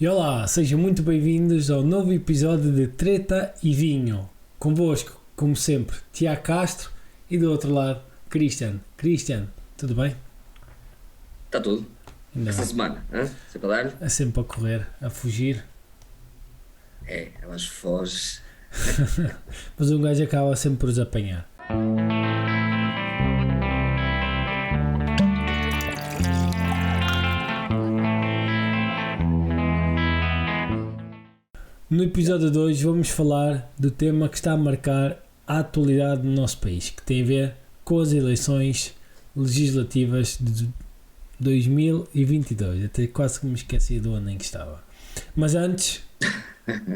E olá, sejam muito bem-vindos ao novo episódio de Treta e Vinho. Convosco, como sempre, Tiago Castro e do outro lado, Cristian. Cristian, tudo bem? Está tudo. Ainda Esta bem. semana, hein? Sempre a dar? É sempre a correr, a fugir. É, elas fogem. Mas um gajo acaba sempre por os apanhar. No episódio de hoje vamos falar do tema que está a marcar a atualidade do nosso país, que tem a ver com as eleições legislativas de 2022. Até quase que me esqueci do ano em que estava. Mas antes,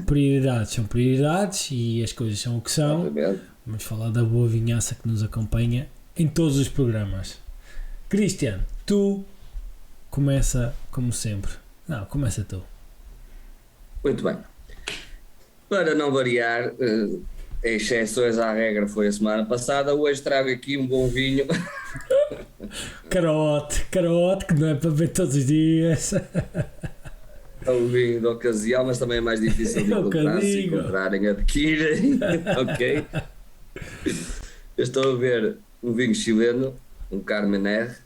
prioridades são prioridades e as coisas são o que são. Obviamente. Vamos falar da boa vinhaça que nos acompanha em todos os programas. Cristian, tu começa como sempre. Não, começa tu. Muito bem. Para não variar, exceções à regra foi a semana passada, hoje trago aqui um bom vinho. Carote, que não é para ver todos os dias. É um vinho de ocasião, mas também é mais difícil de É um encontrar, se bocadinho. encontrarem, adquirem. Ok? Eu estou a ver um vinho chileno, um Carmener,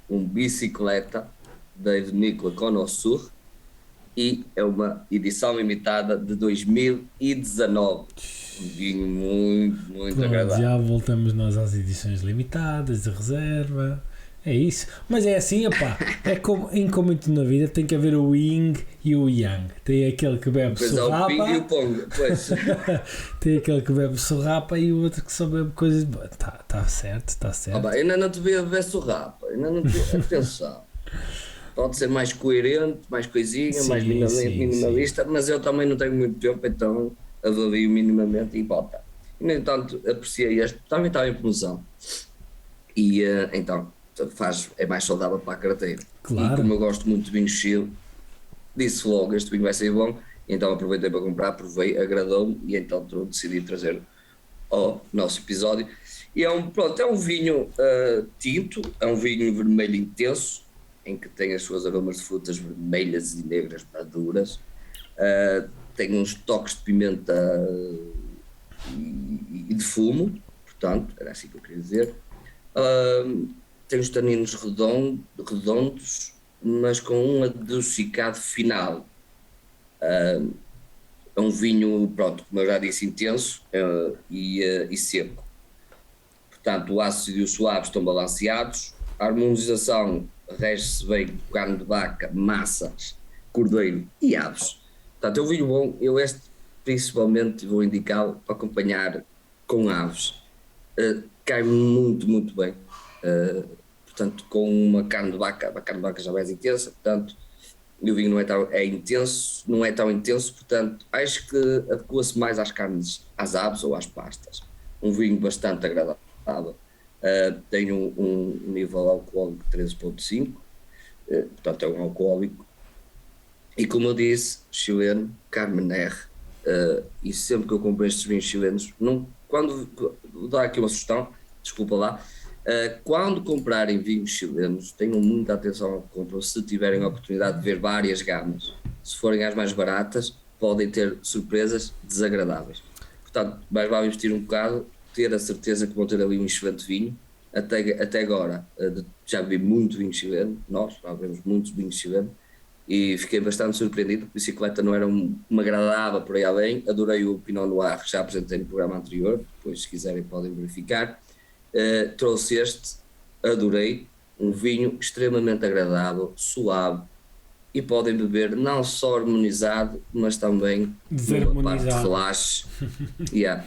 um Bicicleta, da Vinícola Conosur, e é uma edição limitada de 2019. Um vinho muito Pronto, agradável. já voltamos nós às edições limitadas, de reserva. É isso. Mas é assim, opá. É como em tudo na vida, tem que haver o yin e o yang. Tem aquele que bebe Pois há o ping e o sorrapa. pong. Pois. Tem aquele que bebe sorrapa e o outro que só bebe coisas boas. Tá certo, está certo. Ah, bem, ainda não te vi a beber sorrapa. Ainda não te... Atenção. Pode ser mais coerente, mais coisinha, Sim, mais sim, minimalista, mas eu também não tenho muito tempo, então avalio minimamente e bota. E, no entanto, apreciei este, também estava em promoção. E então, é mais saudável para a carteira. Claro. E como eu gosto muito de vinho Chile, disse logo, este vinho vai ser bom, e então aproveitei para comprar, provei, agradou-me, e então decidi trazer ao nosso episódio. E é um vinho tinto, é um vinho vermelho intenso, em que tem as suas aromas de frutas vermelhas e negras maduras, tem uns toques de pimenta e de fumo, portanto, era assim que eu queria dizer. Tem os taninos redondos, mas com um adocicado final. É um vinho, pronto, como eu já disse, intenso e seco. Portanto, o ácido e o suave estão balanceados, a harmonização rege-se bem com carne de vaca, massas, cordeiro e aves. Portanto, é um vinho bom. Eu este principalmente vou indicá-lo para acompanhar com aves. Cai muito, muito bem. Portanto, com uma carne de vaca, a carne de vaca já é mais intensa, portanto, e o vinho não é tão intenso, portanto, acho que adequa-se mais às carnes, às aves ou às pastas. Um vinho bastante agradável. Tem um nível alcoólico de 13,5, portanto é um alcoólico, e como eu disse, chileno, Carmener, e sempre que eu compro estes vinhos chilenos, vou dar aqui uma sugestão, desculpa lá, quando comprarem vinhos chilenos, tenham muita atenção ao que compram, se tiverem a oportunidade de ver várias gamas, se forem as mais baratas, podem ter surpresas desagradáveis, portanto, mais vale investir um bocado, ter a certeza que vão ter ali um excelente vinho. Até agora já bebi muito vinho chileno, nós já bebemos muitos vinhos chilenos e fiquei bastante surpreendido. A Bicicleta não era uma agradável por aí além, adorei o Pinot Noir que já apresentei no programa anterior, depois se quiserem podem verificar. Trouxe este, adorei, um vinho extremamente agradável, suave, e podem beber não só harmonizado, mas também numa parte de relaxe. Yeah.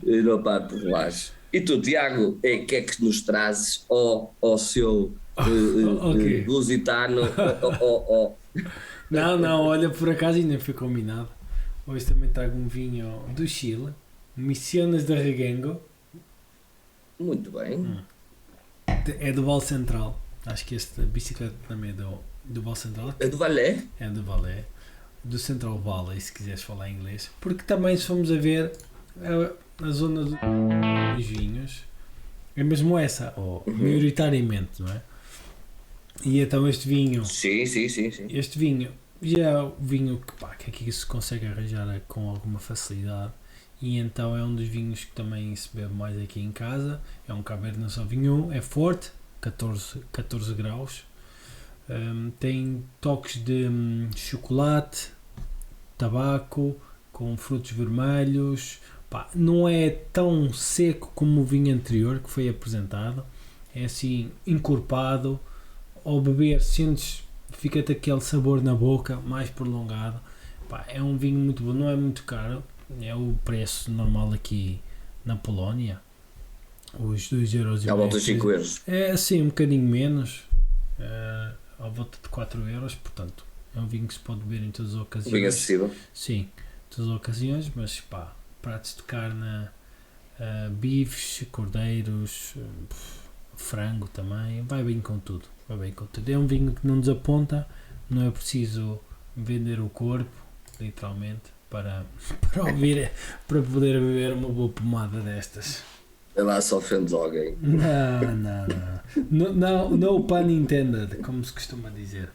Numa parte de relaxe. E tu, Tiago, o que é que nos trazes ao seu Ok. lusitano? Não, olha, por acaso ainda foi combinado. Hoje também trago um vinho do Chile, Misiones de Regengo. Muito bem. É do Val Central. Acho que esta bicicleta também é do Val Central. É do Valé? É do Valé. Do Central Valley, se quiseres falar inglês. Porque também, se formos a ver, a zona dos vinhos é mesmo essa, ou maioritariamente, não é? E então este vinho, Sim. este vinho já é o vinho que aqui se consegue arranjar com alguma facilidade, e então é um dos vinhos que também se bebe mais aqui em casa. É um Cabernet Sauvignon, é forte, 14 graus, tem toques de chocolate, tabaco, com frutos vermelhos. Não é tão seco como o vinho anterior que foi apresentado, é assim encorpado. Ao beber fica-te aquele sabor na boca mais prolongado. É um vinho muito bom, não é muito caro, é o preço normal aqui na Polónia, os 2,5€. À volta de 5 euros. É assim, um bocadinho menos, à volta de 4 euros, portanto é um vinho que se pode beber em todas as ocasiões. Bem acessível. Sim, todas as ocasiões, mas pratos de carne, bifes, cordeiros, frango também, vai bem com tudo. É um vinho que não desaponta, não é preciso vender o corpo, literalmente, para poder beber uma boa pomada destas. É lá só ofendes alguém. Não, no pun intended, como se costuma dizer.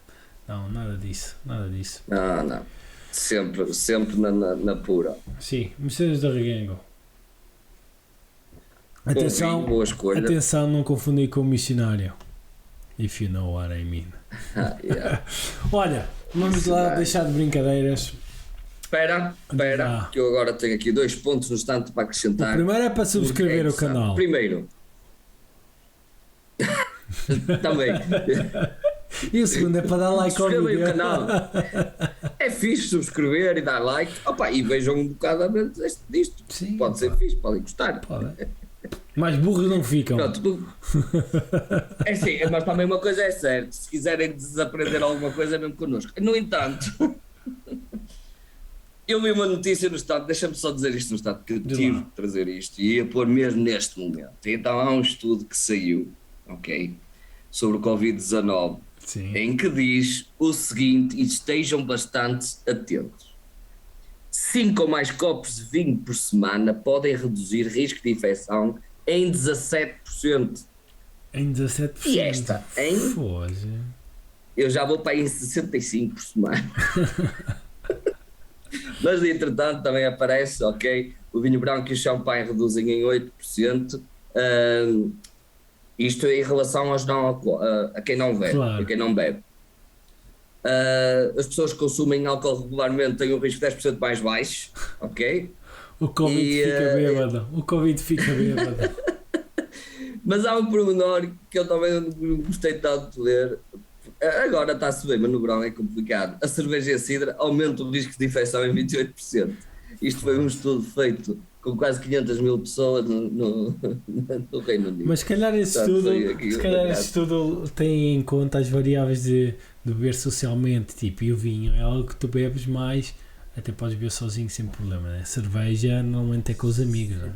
Não, nada disso. Não. Sempre na pura. Sim, Mercedes da Regengo. Atenção, boa escolha. Atenção, não confundir com o missionário. If you know what I mean. Yeah. Olha, vamos lá deixar de brincadeiras. Espera, que eu agora tenho aqui 2 pontos no instante para acrescentar. O primeiro é para subscrever o canal. Primeiro. Também. E o segundo é para dar like ao vídeo. O canal. É fixe subscrever e dar like. E vejam um bocado disto. Sim, pode ser fixe, podem gostar. Pode. Mais burros não ficam. Pronto, é sim, mas também uma coisa é certa: se quiserem desaprender alguma coisa, é mesmo connosco. No entanto, eu vi uma notícia no Estado, deixa-me só dizer isto no Estado, que eu tive de trazer isto e ia pôr mesmo neste momento. Então há um estudo que saiu, sobre o Covid-19, em que diz o seguinte, e estejam bastante atentos: 5 ou mais copos de vinho por semana podem reduzir risco de infecção em 17%. Em 17%? E esta, hein? Foge. Eu já vou para aí em 65% por semana. Mas, entretanto, também aparece, o vinho branco e o champanhe reduzem em 8%. Isto em relação aos a quem não bebe. Claro. A quem não bebe. As pessoas que consumem álcool regularmente têm um risco 10% mais baixo, O Covid fica bêbado. Mas há um pormenor que eu também não gostei tanto de ler. Agora está-se bem, mas no verão é complicado. A cerveja e a cidra aumentam o risco de infecção em 28%. Isto foi um estudo feito com quase 500 mil pessoas no Reino Unido. Mas se calhar esse estudo tem em conta as variáveis de beber socialmente, e o vinho é algo que tu bebes mais, até podes beber sozinho sem problema, né? Cerveja normalmente é com os amigos, né?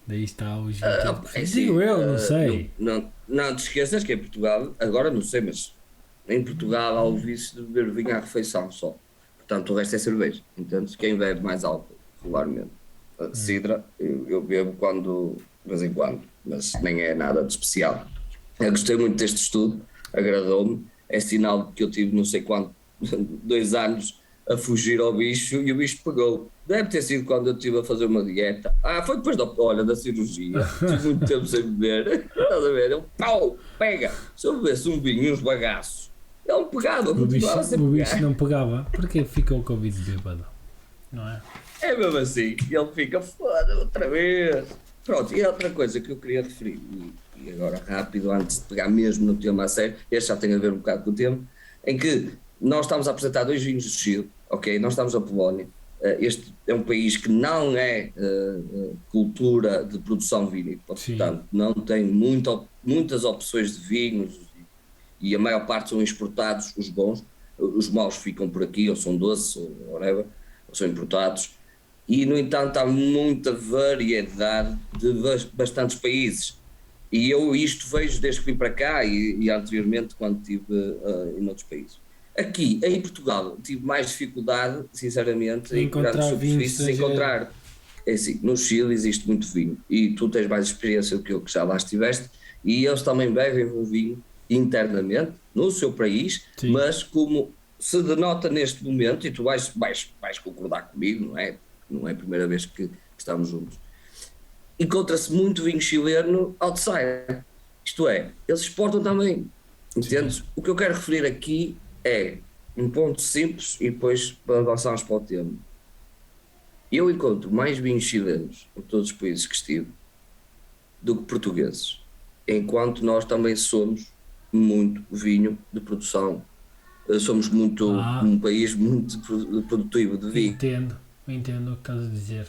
Daí está os 28%. Digo eu, não sei. Não te esqueças que em Portugal, agora não sei, mas em Portugal há o vício de beber vinho à refeição só. Portanto, o resto é cerveja. Entendes? Quem bebe mais álcool regularmente. Cidra, eu bebo de vez em quando, mas nem é nada de especial. Eu gostei muito deste estudo, agradou-me. É sinal de que eu tive não sei quanto, 2 anos a fugir ao bicho e o bicho pegou. Deve ter sido quando eu estive a fazer uma dieta. Foi depois da cirurgia. Tive muito tempo sem beber. Estás a ver? Ele pega. Se eu bebesse um vinho e uns bagaços, ele me pegava. O bicho não pegava. Porquê ficou o Covid bêbado? Não é? É mesmo assim. Ele fica foda outra vez. Pronto, e outra coisa que eu queria referir, e agora rápido, antes de pegar mesmo no tema a sério, este já tem a ver um bocado com o tema, em que nós estamos a apresentar 2 vinhos do Chile, nós estamos na Polónia. Este é um país que não é cultura de produção vinícola, portanto não tem muitas opções de vinhos e a maior parte são exportados, os bons, os maus ficam por aqui, ou são doces, ou whatever, ou são importados. E, no entanto, há muita variedade de bastantes países. E eu isto vejo desde que vim para cá e anteriormente quando estive em outros países. Aqui, em Portugal, tive mais dificuldade, sinceramente, em grandes superfícies, encontrar. É assim, no Chile existe muito vinho e tu tens mais experiência do que eu, que já lá estiveste, e eles também bebem o vinho internamente, no seu país, mas como se denota neste momento, e tu vais concordar comigo, não é? Não é a primeira vez que estamos juntos. Encontra-se muito vinho chileno outside. Isto é, eles exportam também. Entendes? O que eu quero referir aqui é um ponto simples e depois avançarmos para o tema. Eu encontro mais vinhos chilenos em todos os países que estive do que portugueses, enquanto nós também somos muito vinho de produção. Somos muito um país muito produtivo de vinho. Entendo o que estás a dizer.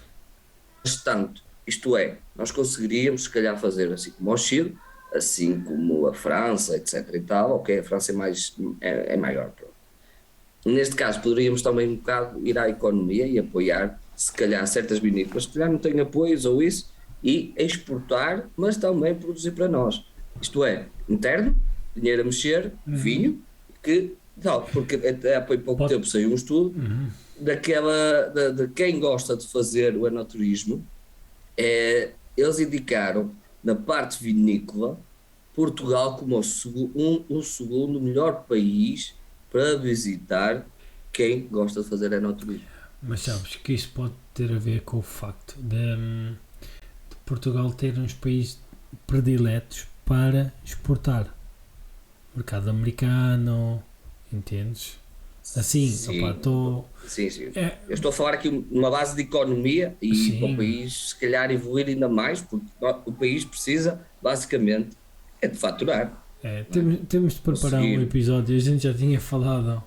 Tanto, isto é, nós conseguiríamos se calhar fazer assim como o Chile, assim como a França, etc e tal, ok, a França é maior. Pronto. Neste caso poderíamos também um bocado ir à economia e apoiar se calhar certas vinícolas que já não têm apoios ou isso, e exportar, mas também produzir para nós. Isto é, interno, dinheiro a mexer, vinho, que tal, porque até há pouco tempo saiu um estudo de quem gosta de fazer o enoturismo, eles indicaram na parte vinícola Portugal como o segundo melhor país para visitar quem gosta de fazer enoturismo. Mas sabes que isso pode ter a ver com o facto de Portugal ter uns países prediletos para exportar. Mercado americano, entendes? Assim, sim, opa, sim. Eu estou a falar aqui numa base de economia e para o país se calhar evoluir ainda mais, porque o país precisa basicamente de faturar. Temos de preparar um episódio. A gente já tinha falado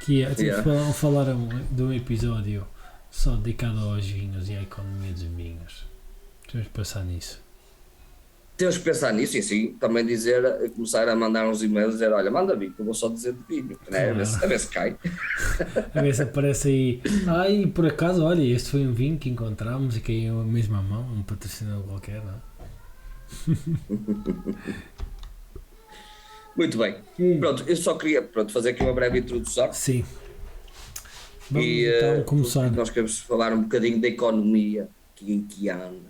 que temos de falar de um episódio só dedicado aos vinhos e à economia dos vinhos. Temos de pensar nisso. Temos que pensar nisso e assim também começar a mandar uns e-mails e dizer, olha, manda vinho, eu vou só dizer de vinho, né? A ver se cai. A ver se aparece aí. E por acaso, olha, este foi um vinho que encontramos e caiu a mesma mão, um patrocinador qualquer, não é? Muito bem. Pronto, eu só queria fazer aqui uma breve introdução. Sim. Vamos então começar. Nós queremos falar um bocadinho da economia que anda.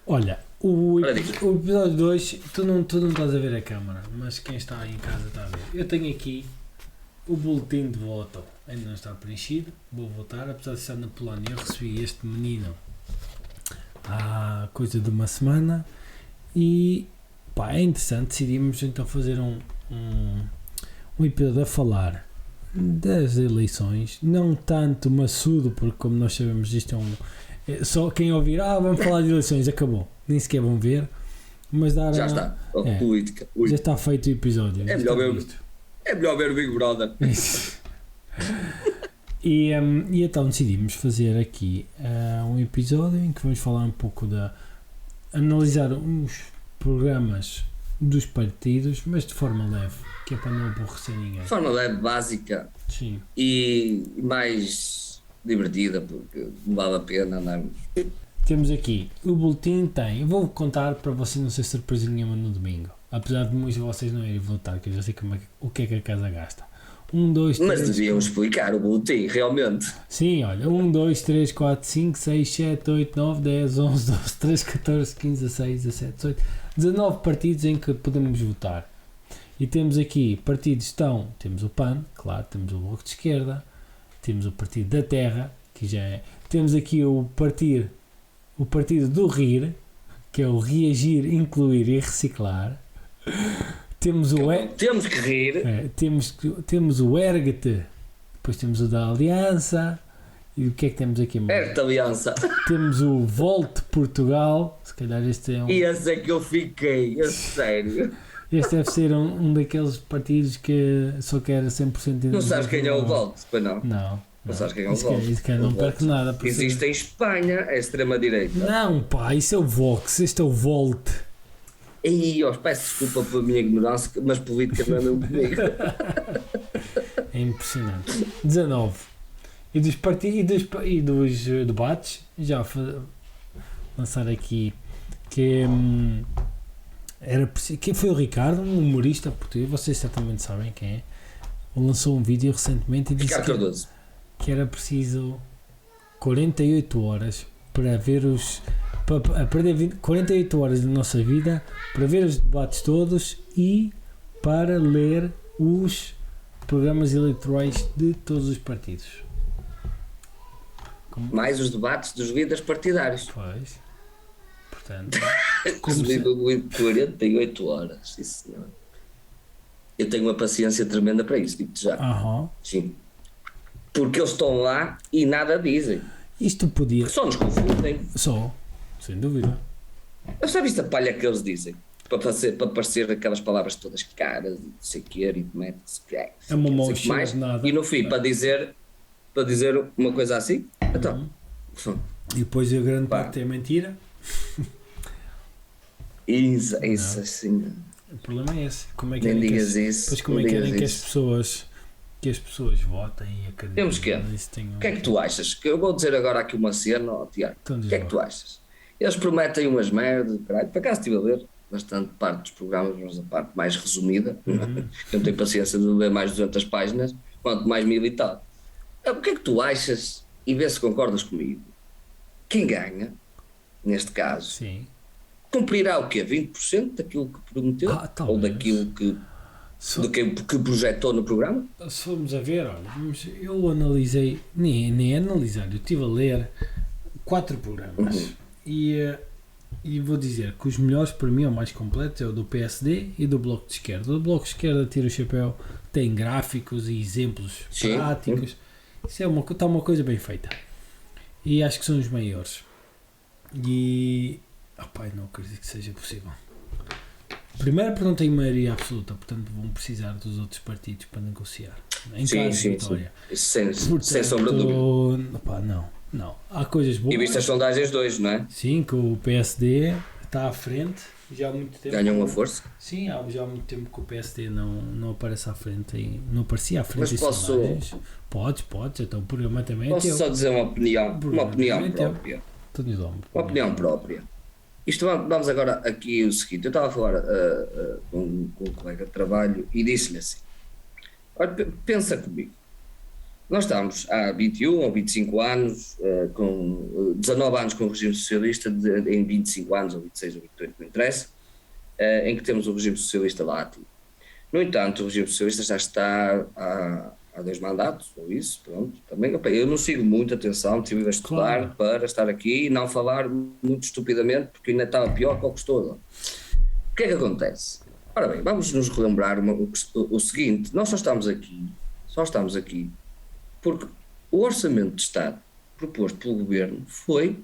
Olha, o episódio 2, tu não estás a ver a câmara, mas quem está aí em casa está a ver. Eu tenho aqui o boletim de voto, ainda não está preenchido, vou votar, apesar de estar na Polónia. Eu recebi este menino há coisa de uma semana e é interessante. Decidimos então fazer um episódio a falar das eleições, não tanto maçudo, porque como nós sabemos isto só quem ouvir, vamos falar de eleições, acabou, nem sequer vão ver, mas já está, política. Já está feito o episódio. É melhor ver o Big Brother. E então decidimos fazer aqui um episódio em que vamos falar um pouco analisar uns programas dos partidos, mas de forma leve, que é para não aborrecer ninguém. De forma leve, básica. Sim. E mais divertida, porque não vale a pena andarmos. Temos aqui, o boletim eu vou contar para vocês não ser surpresa nenhuma no domingo, apesar de muitos de vocês não irem votar, que eu já sei o que é que a casa gasta. 1, 2, 3... Mas deviam explicar o boletim, realmente. Sim, olha, 1, 2, 3, 4, 5, 6, 7, 8, 9, 10, 11, 12, 13, 14, 15, 16, 17, 18, 19 partidos em que podemos votar. E temos aqui partidos temos o PAN, claro, temos o Bloco de Esquerda, temos o Partido da Terra, que já é... Temos aqui o partido do RIR, que é o Reagir, Incluir e Reciclar. Temos temos que rir. Temos o ERGT, depois temos o da Aliança. E o que é que temos aqui mais? ERGT Aliança. Temos o Volte Portugal. Se calhar este é E esse é que eu fiquei, a sério. Este deve ser um daqueles partidos que só quer 100% de... Não sabes quem é o Volte? Pois não. Não sabes quem é o Volte? Isso que não perco nada. Existe em Espanha, é extrema-direita. Não, pá, isso é o Vox, este é o Volte. Peço desculpa pela minha ignorância, mas política não é mesmo comigo. É impressionante. 19. E dos debates, já lançar aqui que quem foi o Ricardo, um humorista português, vocês certamente sabem quem é. Lançou um vídeo recentemente e disse que era preciso 48 horas para ver para perder 48 horas da nossa vida para ver os debates todos e para ler os programas eleitorais de todos os partidos. Mais os debates dos líderes partidários. Pois. Portanto, Como 48 horas. Sim, senhor. Eu tenho uma paciência tremenda para isso, digo-te já. Sim. Porque eles estão lá e nada dizem. Isto podia. Só nos confundem. Só, sem dúvida. Eu já viste a palha que eles dizem? Para parecer aquelas palavras todas caras, de sei que, aritmético, é uma mão cheia de nada. E no fim, para dizer uma coisa assim, então. E depois a grande parte é mentira. Isso assim. O problema é esse. Como é que nem digas isso. Pois como é que querem que as pessoas votem e acreditem? Temos que. O que é que tu achas? Que eu vou dizer agora aqui uma cena, Tiago. Então, o que é que tu achas? Eles prometem umas merdas, caralho. Por acaso estive a ver bastante parte dos programas, mas a parte mais resumida. Eu não tenho paciência de ler mais de 200 páginas, quanto mais 1000 e tal. O que é que tu achas? E vê se concordas comigo. Quem ganha, neste caso, sim, cumprirá o quê? 20% daquilo que prometeu? Ou daquilo que projetou no programa? Se formos a ver, olha, eu analisei, nem analisar, eu estive a ler 4 programas e vou dizer que os melhores para mim, o mais completo, é o do PSD e do Bloco de Esquerda. O Bloco de Esquerda tira o chapéu, tem gráficos e exemplos práticos. Isso está uma coisa bem feita. E acho que são os maiores. E não acredito que seja possível. Primeiro porque não tem maioria absoluta, portanto vão precisar dos outros partidos para negociar. Em caso de vitória. Sem sombra de dúvida. Não. Há coisas boas. E viste as sondagens 2, não é? Sim, que o PSD está à frente já há muito tempo. Ganhou uma força? Sim, já há muito tempo que o PSD não aparece à frente, não aparecia à frente. Mas posso... sondagens. Podes, então o programa também posso só dizer uma opinião própria. Uma opinião própria. Isto, vamos agora aqui o seguinte, eu estava a falar com um colega de trabalho e disse-lhe assim, olha, pensa comigo, nós estamos há 21 ou 25 anos, com 19 anos com o regime socialista, em 25 anos ou 26 ou 28, não interessa, em que temos o regime socialista lá ativo. No entanto, o regime socialista já está há 2 mandatos, ou isso, pronto, também, eu não sigo muito, atenção, tive a estudar para estar aqui e não falar muito estupidamente, porque ainda estava pior que o que estou agora. O que é que acontece? Ora bem, vamos nos relembrar o seguinte, nós só estamos aqui porque o orçamento de Estado proposto pelo Governo foi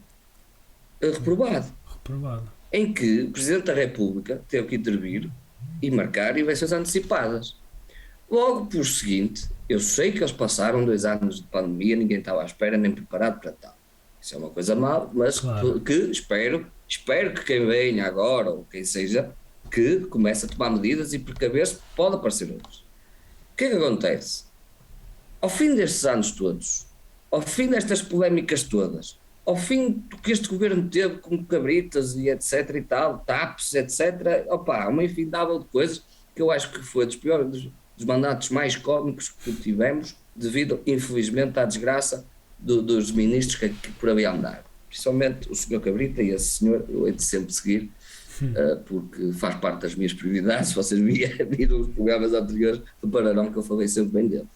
reprovado. Em que o Presidente da República teve que intervir e marcar eleições antecipadas. Logo por seguinte, eu sei que eles passaram 2 anos de pandemia, ninguém estava à espera nem preparado para tal. Isso é uma coisa má, mas que espero que quem venha agora, ou quem seja, que comece a tomar medidas e precaver-se, pode aparecer outros. O que é que acontece? Ao fim destes anos todos, ao fim destas polémicas todas, ao fim do que este governo teve como cabritas e etc e tal, TAPs, etc, uma infindável de coisas que eu acho que foi dos piores, dos mandatos mais cómicos que tivemos, devido, infelizmente, à desgraça dos ministros que por ali andaram. Principalmente o Sr. Cabrita e esse senhor, eu hei de sempre seguir, porque faz parte das minhas prioridades. Se vocês viram os programas anteriores, repararão que eu falei sempre bem dele.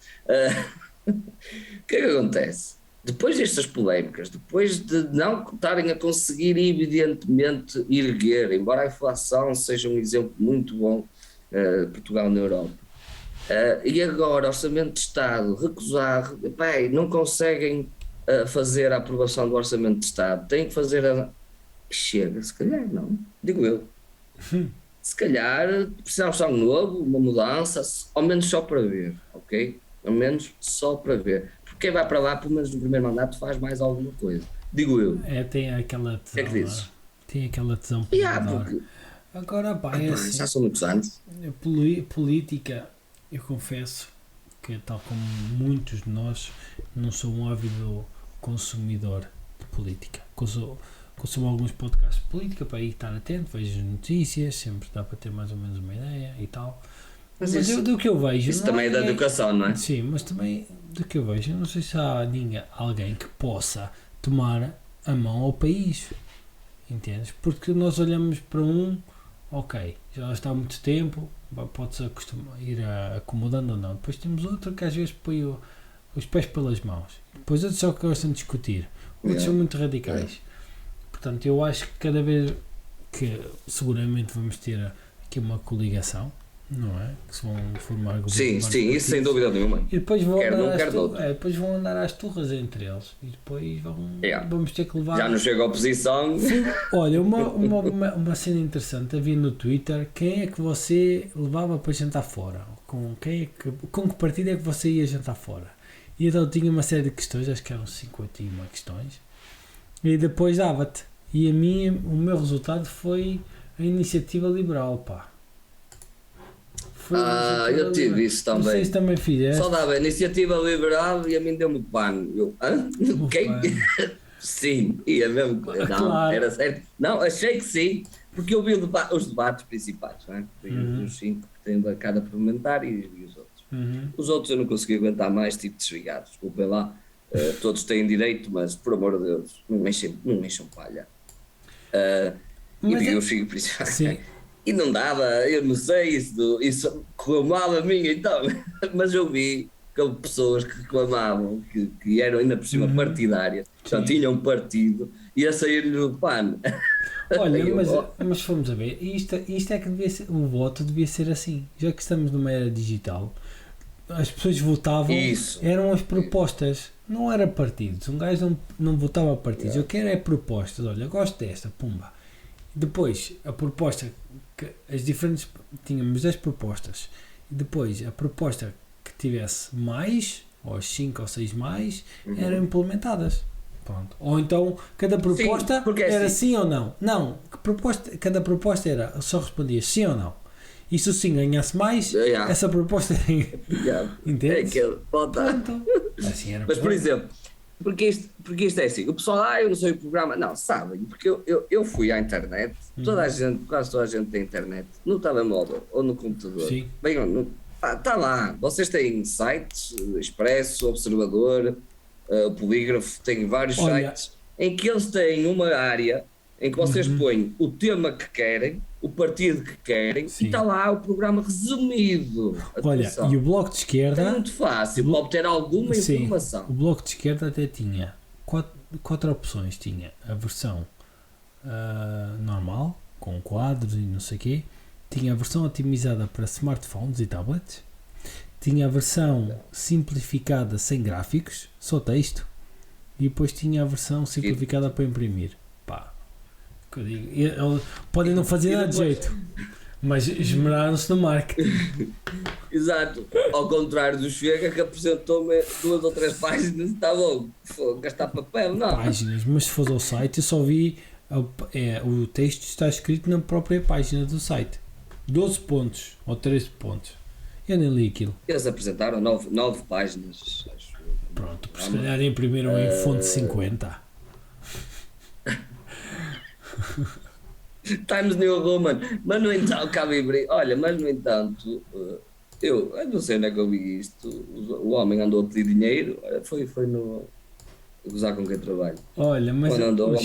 O que é que acontece? Depois destas polémicas, depois de não estarem a conseguir evidentemente erguer, embora a inflação seja um exemplo muito bom, Portugal na Europa, e agora orçamento de Estado, recusar, não conseguem fazer a aprovação do orçamento de Estado, têm que fazer chega, se calhar não, digo eu. Se calhar precisamos de algo novo, uma mudança, ao menos só para ver, ok? Ao menos só para ver. Porque quem vai para lá, pelo menos no primeiro mandato, faz mais alguma coisa, digo eu. Tem aquela tesão. O que é que dizes? Tem aquela tesão para porque... Agora, assim, já são muitos anos. Política, eu confesso que, tal como muitos de nós, não sou um ávido consumidor de política. Consumo alguns podcasts de política para ir estar atento, vejo as notícias, sempre dá para ter mais ou menos uma ideia e tal. Mas isso, do que eu vejo... Isso também é da educação, não é? Sim, mas também do que eu vejo, eu não sei se há alguém que possa tomar a mão ao país, entendes? Porque nós olhamos para ok, já está há muito tempo, pode-se ir acomodando ou não. Depois temos outro que às vezes põe os pés pelas mãos. Depois outros só que gostam de discutir. Outros são muito radicais. Portanto, eu acho que cada vez que seguramente vamos ter aqui uma coligação, não é? Que se vão formar grupos. Sim, isso sem dúvida nenhuma. E depois depois vão andar às turras entre eles. E depois vamos ter que levar. Já não chega a oposição. Olha, uma cena interessante, havia no Twitter, quem é que você levava para jantar fora? Com que partido é que você ia jantar fora? E então tinha uma série de questões, acho que eram 51 questões, e depois dava-te. E a mim, o meu resultado foi a Iniciativa Liberal, pá. Eu tive isso também. Vocês também fizeste? Só dava Iniciativa Liberal e a mim deu-me pano. Eu, quem? Sim, ia mesmo. Não, claro. Era certo. Não, achei que sim, porque eu vi os debates principais, não é? Os 5 que tem da cada parlamentar e os outros. Os outros eu não consegui aguentar mais, tipo desligados. Desculpem lá, todos têm direito, mas por amor de Deus, não mexam palha. E vi os 5 principais. Sim. E não dava, eu não sei, isso correu mal a mim então, mas eu vi que pessoas que reclamavam, que eram ainda por cima partidárias, já tinham partido, e a sair-lhe o pano. Olha, mas fomos a ver, isto é que devia ser, o voto devia ser assim, já que estamos numa era digital, as pessoas votavam, eram as propostas, não era partidos, um gajo não votava partidos, eu quero é propostas, olha, gosto desta, pumba. Depois, a proposta, as diferentes, tínhamos 10 propostas, e depois a proposta que tivesse mais, ou as 5 ou 6 mais, eram implementadas. Pronto. Ou então, cada proposta era sim ou não. Não, cada proposta era, só respondia sim ou não. E se o sim ganhasse mais, essa proposta era... Entende? Assim era. Mas, por exemplo, porque isto é assim, o pessoal, eu não sei o programa, não, sabem, porque eu fui à internet, quase toda a gente tem internet, no telemóvel ou no computador. Sim. Bem, está lá, vocês têm sites, Expresso, Observador, o Polígrafo, tem vários sites, em que eles têm uma área em que vocês põem o tema que querem, o partido que querem, e está lá o programa resumido. Atenção. Olha, e o Bloco de Esquerda... É muito fácil, para obter alguma informação. O Bloco de Esquerda até tinha 4 opções. Tinha a versão normal, com quadros e não sei o quê. Tinha a versão otimizada para smartphones e tablets. Tinha a versão simplificada sem gráficos, só texto. E depois tinha a versão simplificada para imprimir. Pá, que eu digo, podem não fazer nada de jeito, mas esmeraram-se no marketing. Exato, ao contrário do Chega, que apresentou-me 2 ou 3 páginas e está bom, gastar papel, não. Páginas, mas se for ao site, eu só vi o texto está escrito na própria página do site. 12 pontos ou 13 pontos. Eu nem li aquilo. Eles apresentaram 9 páginas. Pronto, por se calhar imprimiram em fonte 50. Times New Roman. Mas no entanto, mas no entanto, eu não sei onde é que eu vi isto. O homem andou a pedir dinheiro, foi no... gozar com quem trabalha. Olha, mas andou a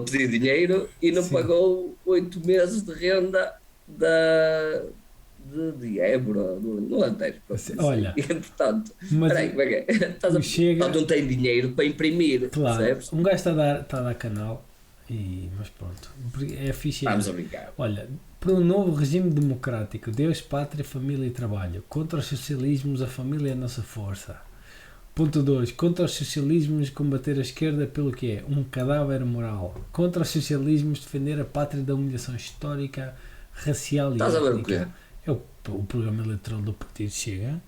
pedir dinheiro e não pagou 8 meses de renda de Évora, no Alentejo. Olha, e, portanto, peraí, como é que é? Portanto, não tem dinheiro para imprimir, claro, percebes? Um gajo está a dar canal, mas pronto, é fixe. Vamos a brincar. Olha, por um novo regime democrático, Deus, pátria, família e trabalho. Contra os socialismos, a família é a nossa força. Ponto 2. Contra os socialismos, combater a esquerda pelo que é um cadáver moral. Contra os socialismos, defender a pátria da humilhação histórica, racial e étnica. Estás a ver o quê? É o programa eleitoral do Partido Chega.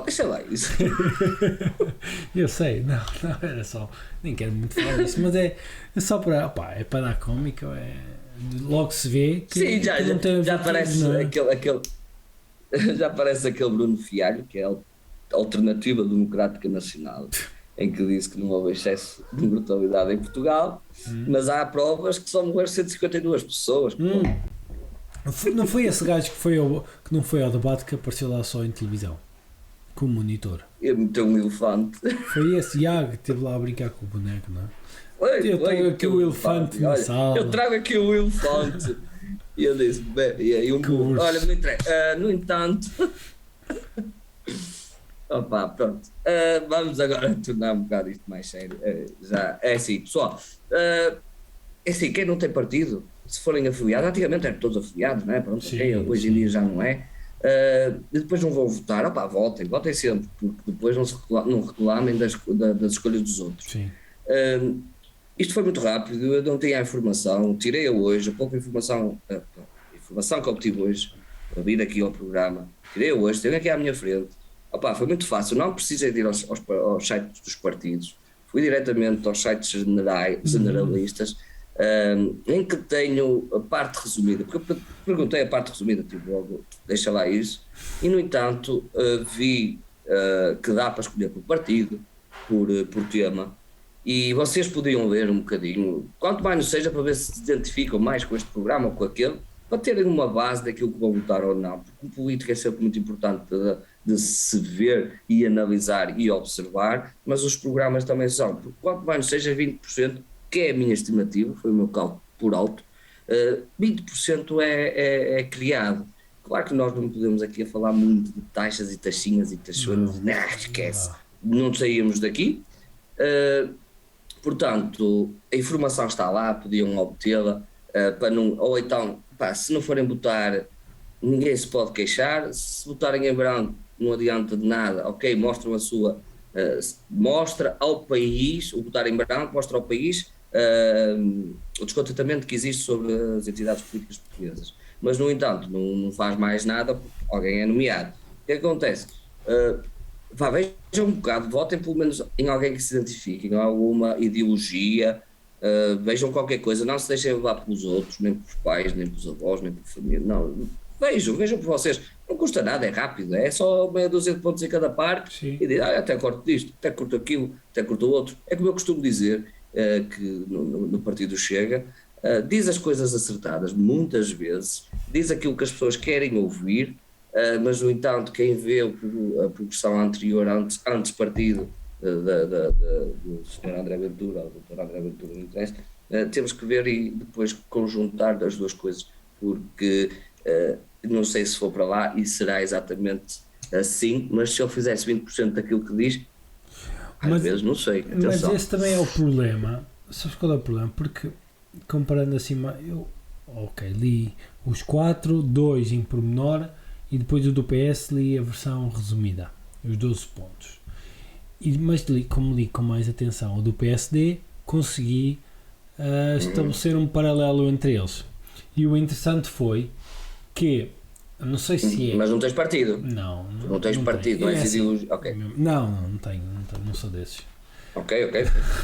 Deixa lá isso. Eu sei, não era só, nem quero muito falar disso, mas é só para, é para dar cómica, logo se vê que, sim, já, que não tem já parece aquele já parece aquele Bruno Fialho, que é a Alternativa Democrática Nacional, em que diz que não houve excesso de mortalidade em Portugal, mas há provas que só morreram 152 pessoas. Não foi esse gajo que não foi ao debate, que apareceu lá só em televisão com o monitor? Ele meteu um elefante. Foi esse Iago que esteve lá a brincar com o boneco, não é? Eu trago aqui o elefante na sala. Eu trago aqui o elefante. E eu disse, e aí um burro, olha, não entrega. No entanto, opa, pronto. Vamos agora tornar um bocado isto mais sério. Já, é assim, pessoal. É assim, quem não tem partido, se forem afiliados, antigamente eram todos afiliados, não é? Pronto, Sim, okay, hoje em dia já não é. E depois não vão votar, opá, votem sempre, porque depois não reclamem das escolhas dos outros. sim. Isto foi muito rápido, eu não tinha a informação, tirei-a hoje, a pouca informação, a informação que obtive hoje, para vir aqui ao programa, tirei-a hoje, tenho aqui à minha frente. Opá, foi muito fácil, não precisei de ir aos sites dos partidos, fui diretamente aos sites generalistas, em que tenho a parte resumida, porque eu perguntei a parte resumida, tipo, logo, deixa lá isso, e no entanto vi que dá para escolher por partido, por tema, e vocês podiam ler um bocadinho, quanto mais não seja, para ver se se identificam mais com este programa ou com aquele, para terem uma base daquilo que vão votar ou não, porque o político é sempre muito importante de se ver e analisar e observar, mas os programas também são, porque quanto mais não seja 20%, que é a minha estimativa, foi o meu cálculo por alto, 20% é criado. Claro que nós não podemos aqui a falar muito de taxas e taxinhas e taxonas, esquece, não saímos daqui. Portanto, a informação está lá, podiam obtê-la, para não, ou então, se não forem votar, ninguém se pode queixar, se votarem em branco não adianta de nada, ok, mostram a sua, mostra ao país, o votar em branco mostra ao país o descontentamento que existe sobre as entidades políticas portuguesas, mas no entanto não faz mais nada porque alguém é nomeado. O que acontece? Vejam um bocado, votem pelo menos em alguém que se identifique, em alguma ideologia, vejam qualquer coisa, não se deixem levar pelos outros, nem pelos pais, nem pelos avós, nem por família, não, vejam por vocês, não custa nada, é rápido, é só meia dúzia de pontos em cada parte. Sim. E diz, até corto disto, até corto aquilo, até corto o outro. É como eu costumo dizer, que no partido Chega, diz as coisas acertadas muitas vezes, diz aquilo que as pessoas querem ouvir, mas no entanto quem vê a progressão anterior, antes partido do Sr. André Ventura, ou do Dr. André Ventura, não interessa, temos que ver e depois conjuntar as duas coisas, porque não sei se for para lá e será exatamente assim, mas se ele fizesse 20% daquilo que diz, às vezes não sei. Atenção. Mas esse também é o problema. Sabes qual é o problema? Porque comparando assim, eu li os 4, 2 em pormenor e depois o do PS li a versão resumida, os 12 pontos. Mas como li com mais atenção o do PSD, consegui estabelecer um paralelo entre eles. E o interessante foi que, não sei se é... Mas não tens partido? Não tens partido, não é assim, okay. Não tenho, não sou desses. Ok.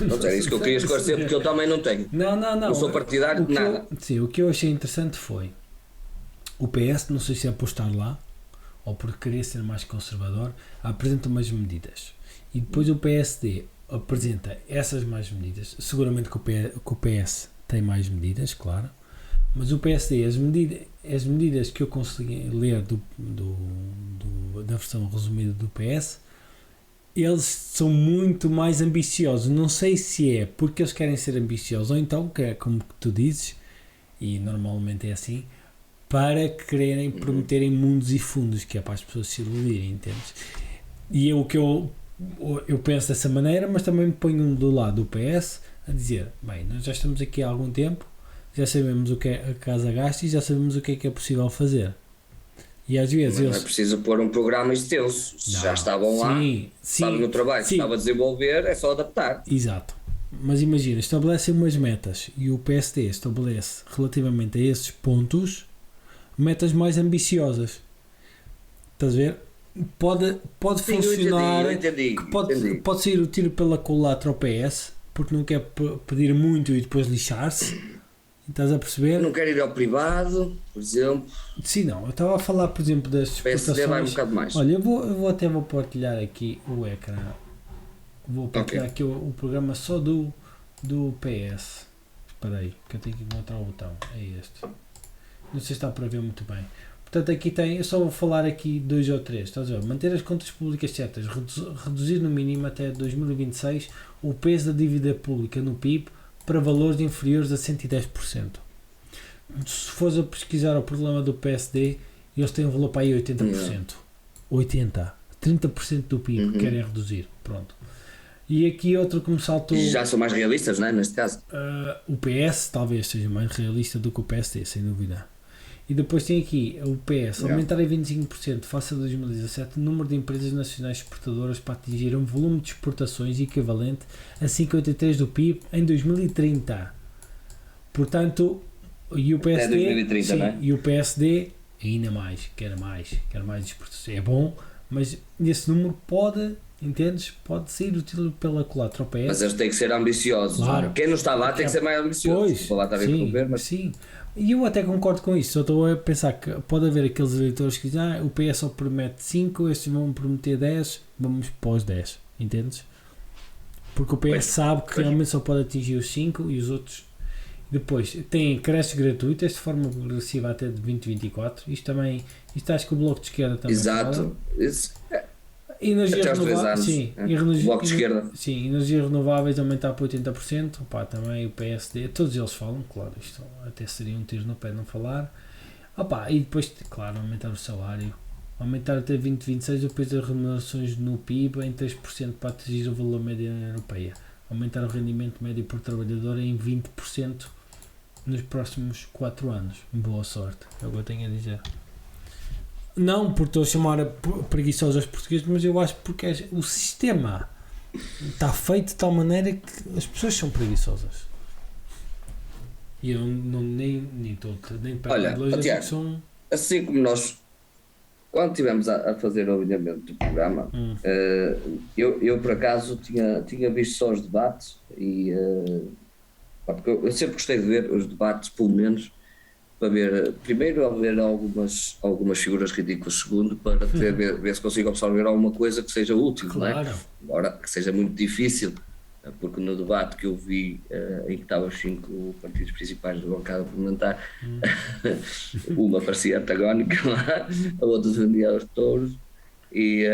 Não é isso que eu queria esclarecer, porque eu também não tenho. Não sou partidário de nada. O que eu achei interessante foi o PS, não sei se é por estar lá ou por querer ser mais conservador, apresenta umas medidas. E depois o PSD apresenta essas mais medidas. Seguramente que o PS tem mais medidas, claro. Mas o PSD, as medidas que eu consegui ler da versão resumida do PS, eles são muito mais ambiciosos. Não sei se é porque eles querem ser ambiciosos ou então, que é como tu dizes, e normalmente é assim, para quererem prometerem mundos e fundos, que é para as pessoas se iludirem, entendes? E é o que eu penso dessa maneira, mas também me ponho do lado do PS a dizer, bem, nós já estamos aqui há algum tempo, já sabemos o que é a casa gasta e já sabemos o que é possível fazer. E às vezes não é preciso pôr um programa extenso, se já estavam lá, sabem o trabalho que estava a desenvolver, é só adaptar. Exato. Mas imagina, estabelecem umas metas e o PSD estabelece relativamente a esses pontos metas mais ambiciosas. Estás a ver? Pode funcionar, eu entendi. Pode sair o tiro pela culatra ao PS porque não quer pedir muito e depois lixar-se. Estás a perceber? Não quero ir ao privado, por exemplo. Sim, não. Eu estava a falar, por exemplo, das exportações. PSD vai um bocado mais. Olha, eu vou partilhar aqui o ecrã. Vou partilhar aqui o programa só do PS. Espera aí, que eu tenho que encontrar o botão. É este. Não sei se está para ver muito bem. Portanto, aqui tem, eu só vou falar aqui 2 ou 3. Estás a ver? Manter as contas públicas certas. Reduzir no mínimo até 2026 o peso da dívida pública no PIB para valores inferiores a 110%. se fores a pesquisar o problema do PSD, eles têm um valor para aí 80%. 80%. 30% do PIB que querem reduzir. Pronto. E aqui outro que me saltou... Já são mais realistas, não é? Neste caso. O PS talvez seja mais realista do que o PSD, sem dúvida. E depois tem aqui o PS aumentar em 25% face a 2017 o número de empresas nacionais exportadoras para atingir um volume de exportações equivalente a 5,83% do PIB em 2030. Portanto, e o PSD, 2030, sim, não é? e o PSD ainda mais, quer mais exportações. É bom, mas esse número pode, entendes? Pode ser útil pela culatra ao PS. Mas eles têm que ser ambiciosos. Claro. Quem não está lá tem que ser mais ambicioso. Pois, Vou lá estar a interromper, mas... sim. E eu até concordo com isso, só estou a pensar que pode haver aqueles eleitores que dizem o PS só promete 5, estes vão prometer 10, vamos para os 10, entendes? Porque o PS sabe que realmente só pode atingir os 5 e os outros... Depois, tem creches gratuitas de forma progressiva até de 2024, isto acho que o Bloco de Esquerda também Exato. Energias até aos 3 anos. sim, Bloco de Esquerda. Sim, energias renováveis aumentar para 80%. Opá, também o PSD, todos eles falam, claro, isto até seria um tiro no pé não falar. Opá, e depois, claro, aumentar o salário, aumentar até 2026 depois das remunerações no PIB em 3% para atingir o valor médio da União Europeia. Aumentar o rendimento médio por trabalhador em 20% nos próximos 4 anos. Boa sorte, é o que eu tenho a dizer. Não porque estou a chamar preguiçosos aos portugueses, mas eu acho porque o sistema está feito de tal maneira que as pessoas são preguiçosas. E eu nem estou nem para Tiago, são... assim como nós, quando estivemos a fazer o alinhamento do programa, eu por acaso tinha visto só os debates e porque eu sempre gostei de ver os debates, pelo menos, para ver, primeiro, a ver algumas figuras ridículas, segundo, para ver se consigo absorver alguma coisa que seja útil, claro. Não é? Embora que seja muito difícil, porque no debate que eu vi, em que estavam os 5 partidos principais da bancada parlamentar, uma parecia antagónica lá, a outra defendia os touros, e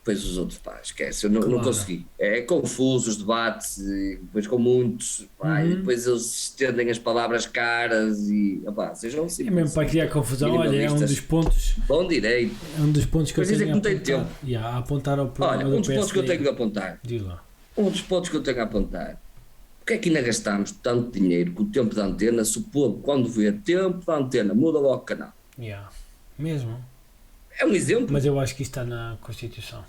depois os outros, esquece, eu não consegui. É confuso os debates, e depois com muitos, e depois eles estendem as palavras caras e, sejam assim. É mesmo para criar confusão, olha, é um dos pontos... Bom direito. É um dos pontos que eu tenho que não tem tempo. A apontar ao programa do PSD. Um dos pontos que eu tenho de apontar. Diz lá. Um dos pontos que eu tenho a apontar. Porque é que ainda gastamos tanto dinheiro com o tempo da antena, se o povo, quando vê tempo da antena, muda logo o canal? Mesmo. É um exemplo. Mas eu acho que isso está na Constituição.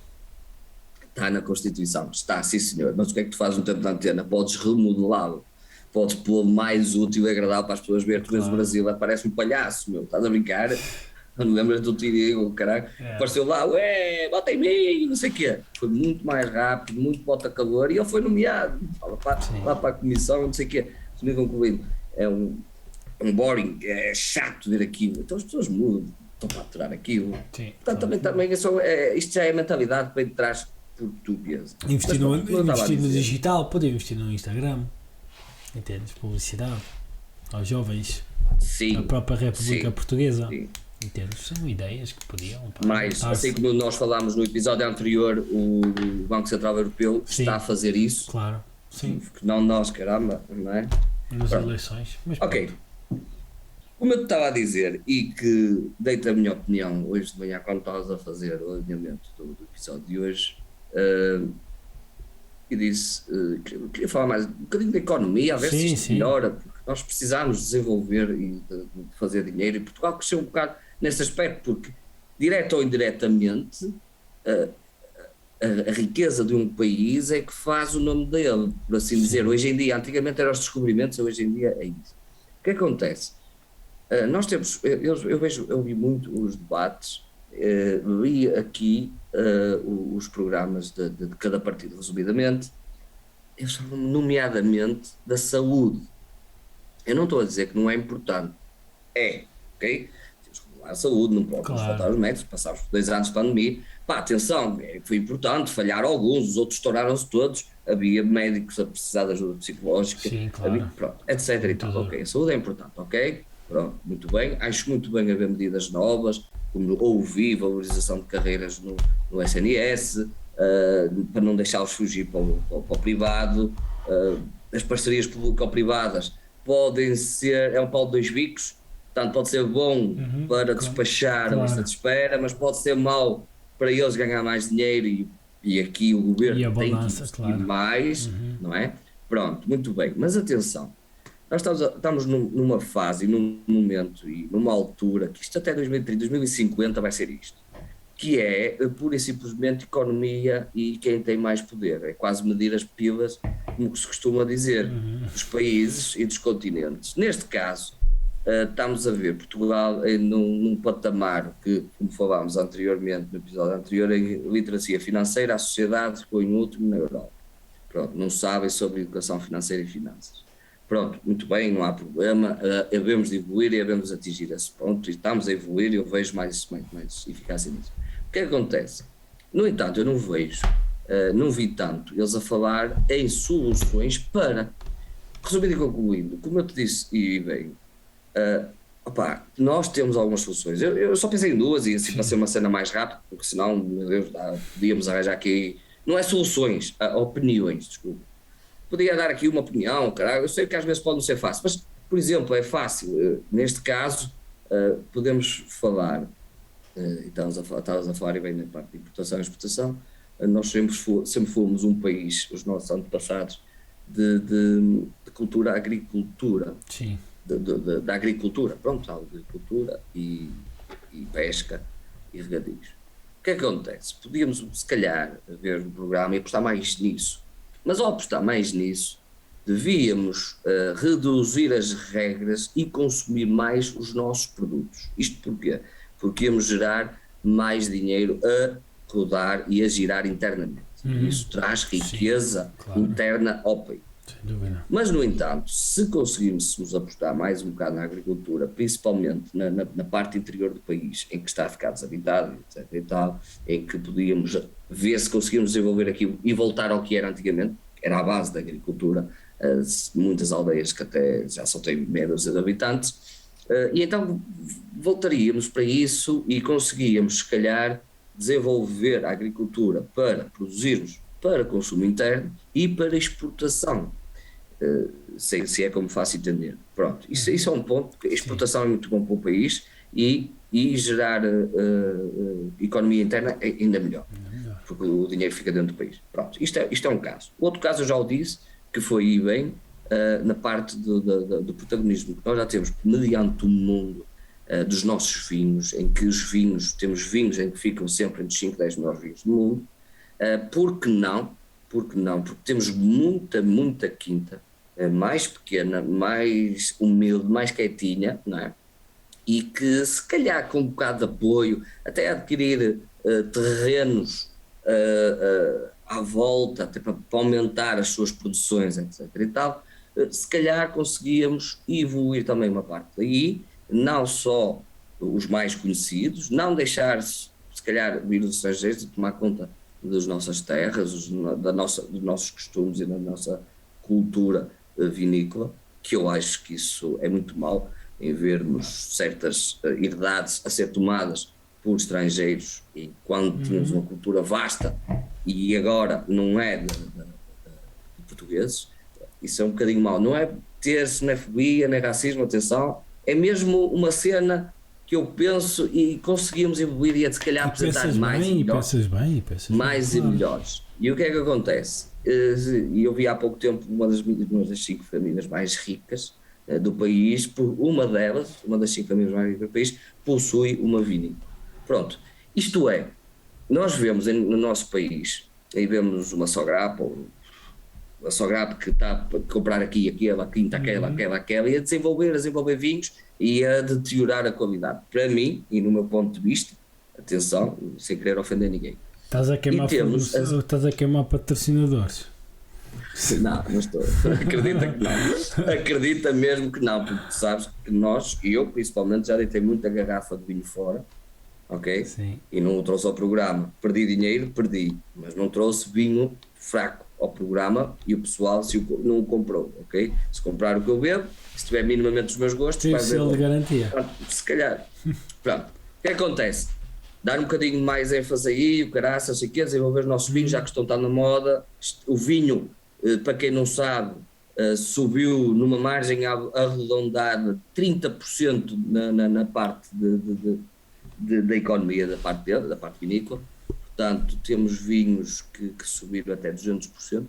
Está na Constituição, está, sim senhor. Mas o que é que tu fazes no tempo da antena? Podes remodelá-lo, podes pô-lo mais útil e agradável para as pessoas verem. Tu vês o Brasil, parece um palhaço, meu, estás a brincar? Não lembras do tio, caralho? Apareceu lá, bota em mim, não sei o quê. Foi muito mais rápido, muito bota-calor e ele foi nomeado lá para a comissão, não sei o quê. Concluindo, é um boring, é chato ver aquilo. Então as pessoas mudam, estão para aturar aquilo. Sim, portanto, também isto já é a mentalidade para trás portuguesa. Investir no digital, pode investir no Instagram, entendes? Publicidade aos jovens, da própria República Portuguesa. Sim. Entendes? São ideias que podiam. Mas, assim como nós falámos no episódio anterior, o Banco Central Europeu está a fazer isso. Claro, sim. Não nós, caramba, não é? Nas eleições. Mas ok. Como eu estava a dizer, e que dei-te a minha opinião hoje de manhã, quando estavas a fazer o alinhamento do episódio de hoje, e disse queria falar mais um bocadinho da economia, a ver se isto melhora, porque nós precisamos desenvolver e de fazer dinheiro, e Portugal cresceu um bocado nesse aspecto, porque direto ou indiretamente a riqueza de um país é que faz o nome dele, por assim dizer. Hoje em dia, antigamente eram os descobrimentos, hoje em dia é isso. O que acontece? Nós temos, eu vi muito os debates, li aqui os programas de cada partido, resumidamente. Eles falam nomeadamente da saúde. Eu não estou a dizer que não é importante, ok? Temos que regular a saúde, não podemos faltar os médicos, passámos por 2 anos de pandemia. Atenção, foi importante, falharam alguns, os outros estouraram-se todos, havia médicos a precisar de ajuda psicológica, etc. E tal. Ok, a saúde é importante, ok? Pronto, muito bem, acho muito bem haver medidas novas, como ouvi valorização de carreiras no SNS, para não deixá-los fugir para o privado, as parcerias público-privadas podem ser, é um pau de dois bicos, portanto pode ser bom para despachar a lista de espera, mas pode ser mau para eles ganhar mais dinheiro e aqui o E governo a tem que balança, investir claro. mais, não é? Pronto, muito bem, mas atenção, nós estamos numa fase, num momento e numa altura que isto até 2030, 2050 vai ser isto, que é pura e simplesmente economia e quem tem mais poder, é quase medir as pilas, como se costuma dizer, dos países e dos continentes. Neste caso, estamos a ver Portugal num patamar que, como falámos anteriormente, no episódio anterior, em literacia financeira, a sociedade ficou em último na Europa. Pronto, não sabem sobre educação financeira e finanças. Pronto, muito bem, não há problema, havemos de evoluir e havemos de atingir esse ponto, e estamos a evoluir e eu vejo mais eficácia nisso. O que é que acontece? No entanto, eu não vejo, não vi tanto eles a falar em soluções para, resumindo e concluindo, como eu te disse, e bem, nós temos algumas soluções, eu só pensei em duas e assim para ser uma cena mais rápida, porque senão, meu Deus, podíamos arranjar aqui, não é soluções, opiniões, desculpa. Podia dar aqui uma opinião, caralho, eu sei que às vezes pode não ser fácil, mas, por exemplo, é fácil, neste caso, podemos falar, estavas a falar e bem na parte de importação e exportação, nós sempre fomos um país, os nossos antepassados, de cultura, agricultura. Sim. Da agricultura, pronto, agricultura e pesca e regadios. O que é que acontece? Podíamos, se calhar, ver no programa e apostar mais nisso, mas ao apostar mais nisso, devíamos reduzir as regras e consumir mais os nossos produtos. Isto porquê? Porque íamos gerar mais dinheiro a rodar e a girar internamente. Isso traz riqueza interna ao país. Mas, no entanto, se conseguirmos apostar mais um bocado na agricultura, principalmente na parte interior do país, em que está a ficar desabitado, etc. e tal, em que podíamos ver se conseguimos desenvolver aquilo e voltar ao que era antigamente, que era a base da agricultura, muitas aldeias que até já só têm meia dúzia de habitantes, e então voltaríamos para isso e conseguíamos, se calhar, desenvolver a agricultura para produzirmos para consumo interno e para exportação. Se é como faço entender. Pronto, isso é um ponto, a exportação é muito bom para o país e gerar economia interna é ainda melhor, porque o dinheiro fica dentro do país. Pronto, isto é um caso. O outro caso eu já o disse, que foi bem na parte do protagonismo que nós já temos mediante o mundo dos nossos vinhos, em que temos vinhos em que ficam sempre entre os 5 e 10 melhores vinhos do mundo. Por que não? Porque temos muita quinta, mais pequena, mais humilde, mais quietinha, não é? E que se calhar com um bocado de apoio, até adquirir terrenos à volta, até para aumentar as suas produções, etc. e tal, se calhar conseguíamos evoluir também uma parte daí, não só os mais conhecidos, não deixar se calhar vir dos estrangeiros e tomar conta das nossas terras, dos nossos costumes e da nossa cultura vinícola, que eu acho que isso é muito mau, em vermos certas herdades a ser tomadas por estrangeiros, e quando tínhamos uma cultura vasta e agora não é de portugueses, isso é um bocadinho mau. Não é ter xenofobia, nem racismo, atenção, é mesmo uma cena que eu penso e conseguimos evoluir e se calhar apresentar mais e melhores. Mais e melhores. E o que é que acontece? E eu vi há pouco tempo uma das 5 famílias mais ricas do país, uma das 5 famílias mais ricas do país, possui uma vinícola. Pronto. Isto é, nós vemos no nosso país, aí vemos uma Sograp, ou a Sograp que está a comprar aqui, aquela, quinta, aquela, e a desenvolver vinhos e a deteriorar a qualidade. Para mim, e no meu ponto de vista, atenção, sem querer ofender ninguém. Estás a queimar patrocinadores? Não estou. Acredita que não. Acredita mesmo que não, porque tu sabes que eu principalmente, já deitei muita garrafa de vinho fora, ok? Sim. E não o trouxe ao programa. Perdi dinheiro, mas não trouxe vinho fraco ao programa e o pessoal não o comprou, ok? Se comprar o que eu bebo, se tiver minimamente os meus gostos, tem selo de garantia. Pronto, se calhar. Pronto. O que acontece? Dar um bocadinho mais ênfase aí, o caraças, desenvolver os nossos vinhos, já que estão na moda. O vinho, para quem não sabe, subiu numa margem arredondada 30% na parte da economia, da parte dele, da parte vinícola. Portanto, temos vinhos que subiram até 200%,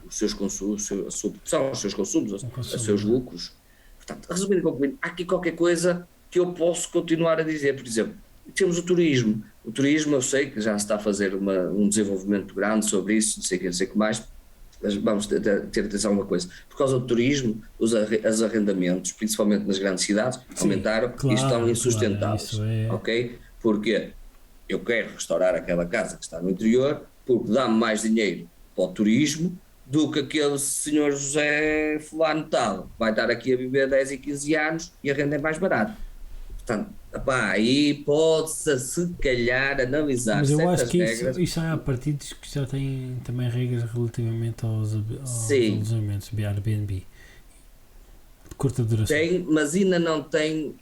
os seus consumos, a sua produção, os seus consumos, os seus lucros. Portanto, resumindo e concluindo, há aqui qualquer coisa que eu posso continuar a dizer. Por exemplo, temos o turismo. O turismo, eu sei que já se está a fazer um desenvolvimento grande sobre isso, não sei o que mais, mas vamos ter atenção a uma coisa. Por causa do turismo, os arrendamentos, principalmente nas grandes cidades, aumentaram e estão insustentáveis. Ok? Porque eu quero restaurar aquela casa que está no interior, porque dá-me mais dinheiro para o turismo do que aquele senhor José fulano tal, vai estar aqui a viver 10 e 15 anos e a renda é mais barata. Portanto, aí pode-se se calhar analisar. Mas eu certas acho que regras. isso há partidos que já têm também regras relativamente aos alojamentos Airbnb de curta duração. Tem, mas ainda não tem.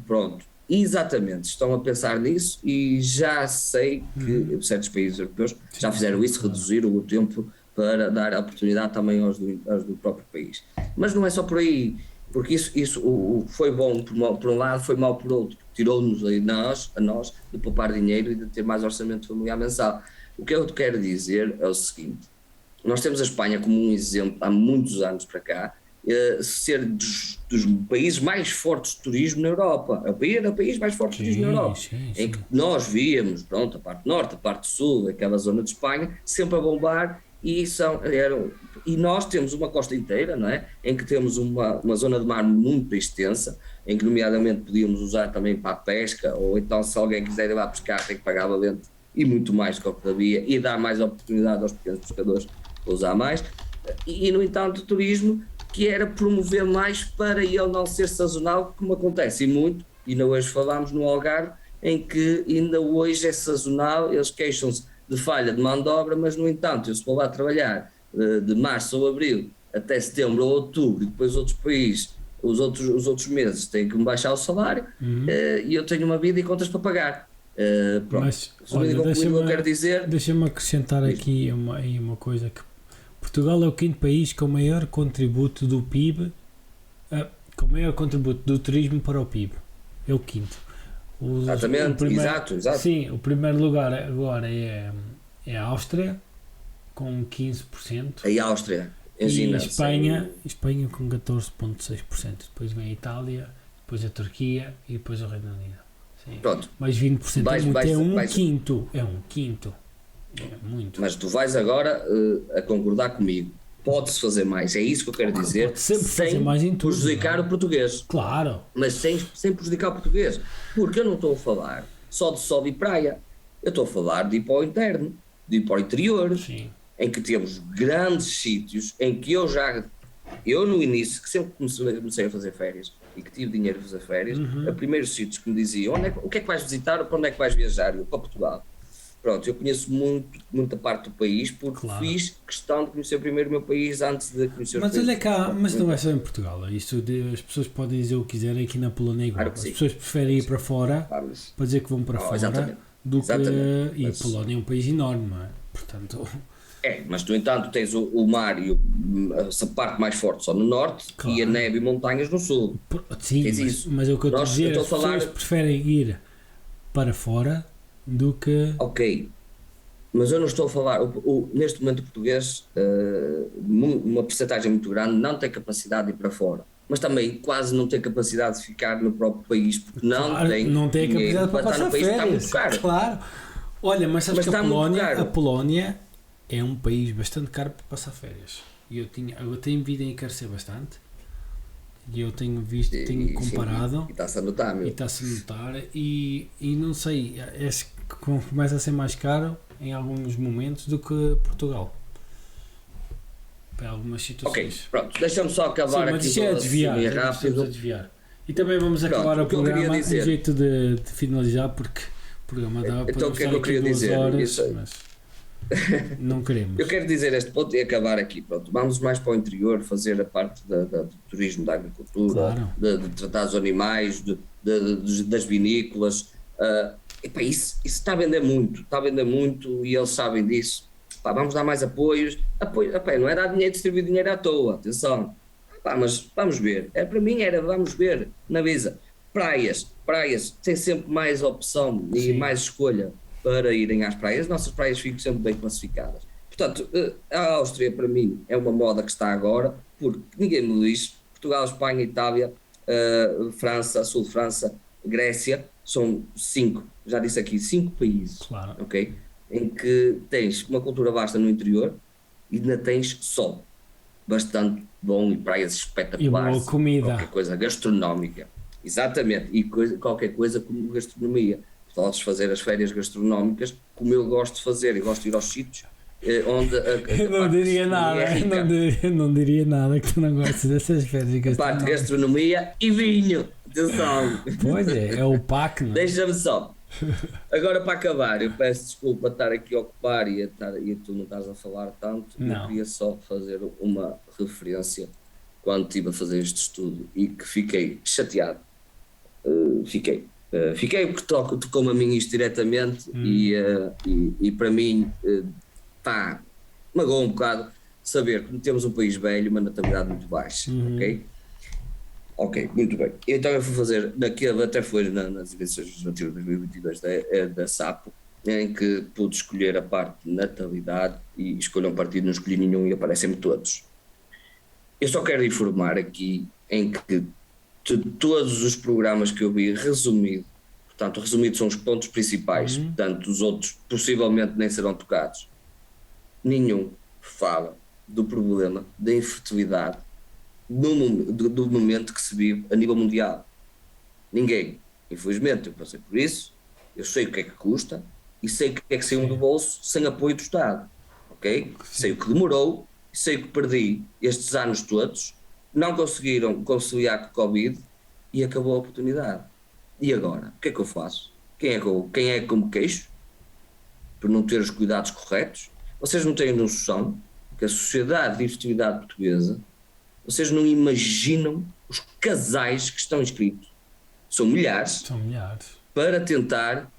Pronto, exatamente, estão a pensar nisso e já sei que certos países europeus já fizeram isso, reduziram o tempo para dar a oportunidade também aos do próprio país. Mas não é só por aí, porque isso foi bom por um lado, foi mau por outro. Tirou-nos a nós de poupar dinheiro e de ter mais orçamento familiar mensal. O que eu te quero dizer é o seguinte: nós temos a Espanha como um exemplo há muitos anos para cá, ser dos países mais fortes de turismo na Europa. É o país mais forte de turismo na Europa. Sim. Em que nós víamos, pronto, a parte norte, a parte sul, aquela zona de Espanha, sempre a bombar. E nós temos uma costa inteira, não é? Em que temos uma zona de mar muito extensa, em que nomeadamente podíamos usar também para a pesca, ou então se alguém quiser ir lá pescar tem que pagar valente e muito mais do que havia, e dar mais oportunidade aos pequenos pescadores para usar mais. E no entanto o turismo, que era promover mais para ele não ser sazonal, como acontece muito, e ainda hoje falámos no Algarve, em que ainda hoje é sazonal, eles queixam-se de falha de mão de obra, mas no entanto eu se vou lá trabalhar de março ou abril até setembro ou outubro, e depois outros países, os outros meses têm que me baixar o salário, e eu tenho uma vida e contas para pagar. Pronto. Mas olha, deixa-me acrescentar aqui uma coisa, que Portugal é o quinto país com maior contributo do PIB, com maior contributo do turismo para o PIB, é o quinto. Exatamente, exato. Sim, o primeiro lugar agora é a Áustria, com 15%. A Áustria, e Espanha com 14,6%. Depois vem a Itália, depois a Turquia e depois o Reino Unido. Sim. Pronto. Mais 20% quinto. É um quinto. É muito. Mas tu vais agora a concordar comigo. Pode-se fazer mais, é isso que eu quero dizer, pode sempre fazer mais em tudo, prejudicar o português. Claro. Mas sem prejudicar o português. Porque eu não estou a falar só de sol e praia. Eu estou a falar de ir para o interno, de ir para o interior. Sim. Em que temos grandes sítios, em que eu no início, que sempre comecei a fazer férias e que tive dinheiro para fazer férias, a primeiros sítios que me diziam, o que é que vais visitar, para onde é que vais viajar? Eu, para Portugal. Pronto, eu conheço muita parte do país porque fiz questão de conhecer primeiro o meu país antes de conhecer o país. Mas olha cá, mas não é só em Portugal, as pessoas podem dizer o que quiserem, aqui na Polónia é igual. As pessoas preferem ir para fora para dizer que vão para fora do que... E a Polónia é um país enorme, não é? Portanto... mas no entanto tens o mar e essa parte mais forte só no norte, e a neve e montanhas no sul. Sim, mas é o que eu estou a dizer, as pessoas preferem ir para fora do que... Ok, mas eu não estou a falar, neste momento o português, uma percentagem muito grande, não tem capacidade de ir para fora, mas também quase não tem capacidade de ficar no próprio país, porque não tem capacidade para passar férias, está muito caro. Claro. Olha, mas sabes que a Polónia é um país bastante caro para passar férias, e eu tenho vindo a encarecer bastante, e eu tenho visto, tenho comparado, e está-se a notar, e não sei, acho que começa a ser mais caro em alguns momentos do que Portugal, para algumas situações. Ok, pronto, deixa-me só acabar aqui. Mas é desviar. E também vamos acabar o programa em jeito de finalizar, porque o programa dá para estar aqui 2 horas, mas não queremos. Eu quero dizer este ponto e acabar aqui. Pronto, vamos mais para o interior, fazer a parte do turismo, da agricultura, de tratar os animais, das vinícolas. Isso está a vender muito, e eles sabem disso. pá, vamos dar mais apoios, epá, não é dar dinheiro, distribuir dinheiro à toa, atenção, pá, mas vamos ver, para mim era, vamos ver, na Visa, praias, tem sempre mais opção e Sim. mais escolha para irem às praias, as nossas praias ficam sempre bem classificadas. Portanto, a Áustria para mim é uma moda que está agora, porque ninguém me diz, Portugal, Espanha, Itália, França, Sul de França, Grécia, são 5, já disse aqui, 5 países, Claro. ok? Em que tens uma cultura vasta no interior e ainda tens sol bastante bom e praias espetaculares. E boa comida. Qualquer coisa gastronómica. Exatamente. E qualquer coisa como gastronomia. Podes fazer as férias gastronómicas como eu gosto de fazer. Eu gosto de ir aos sítios onde Eu não diria nada, não diria nada que tu não gostes dessas férias. A parte de gastronomia e vinho. Atenção. Pois é o PAC, não é? Deixa-me só. Agora para acabar, eu peço desculpa estar aqui a ocupar e tu não estás a falar tanto. Não. Eu queria só fazer uma referência quando estive a fazer este estudo e que fiquei chateado. Fiquei porque tocou-me a mim isto diretamente e para mim magoou um bocado saber que temos um país velho, uma natalidade muito baixa, ok? Ok, muito bem. Então eu fui fazer, até foi nas eleições legislativas de 2022 da SAPO, em que pude escolher a parte de natalidade e escolho um partido, não escolhi nenhum e aparecem-me todos. Eu só quero informar aqui em que de todos os programas que eu vi resumidos são os pontos principais, portanto os outros possivelmente nem serão tocados. Nenhum fala do problema da infertilidade do momento que se vive a nível mundial. Ninguém. Infelizmente eu passei por isso, eu sei o que é que custa e sei o que é que saiu do bolso sem apoio do Estado, ok? Sei o que demorou, sei o que perdi estes anos todos, não conseguiram conciliar com o Covid e acabou a oportunidade. E agora? O que é que eu faço? Quem é que eu me queixo por não ter os cuidados corretos? Vocês não têm noção que a sociedade de infertilidade portuguesa, vocês não imaginam os casais que estão inscritos. São milhares. Para tentar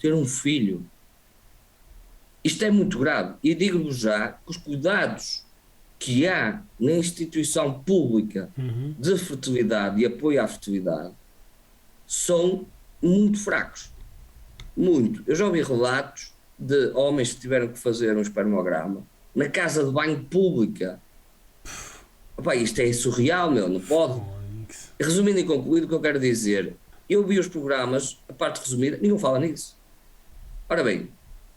ter um filho. Isto é muito grave. E digo-vos já que os cuidados que há na instituição pública de fertilidade e apoio à fertilidade são muito fracos. Muito. Eu já ouvi relatos de homens que tiveram que fazer um espermograma na casa de banho pública. Opa, isto é surreal, meu, não pode. Resumindo e concluindo, o que eu quero dizer, eu vi os programas, a parte resumida, ninguém fala nisso. Ora bem,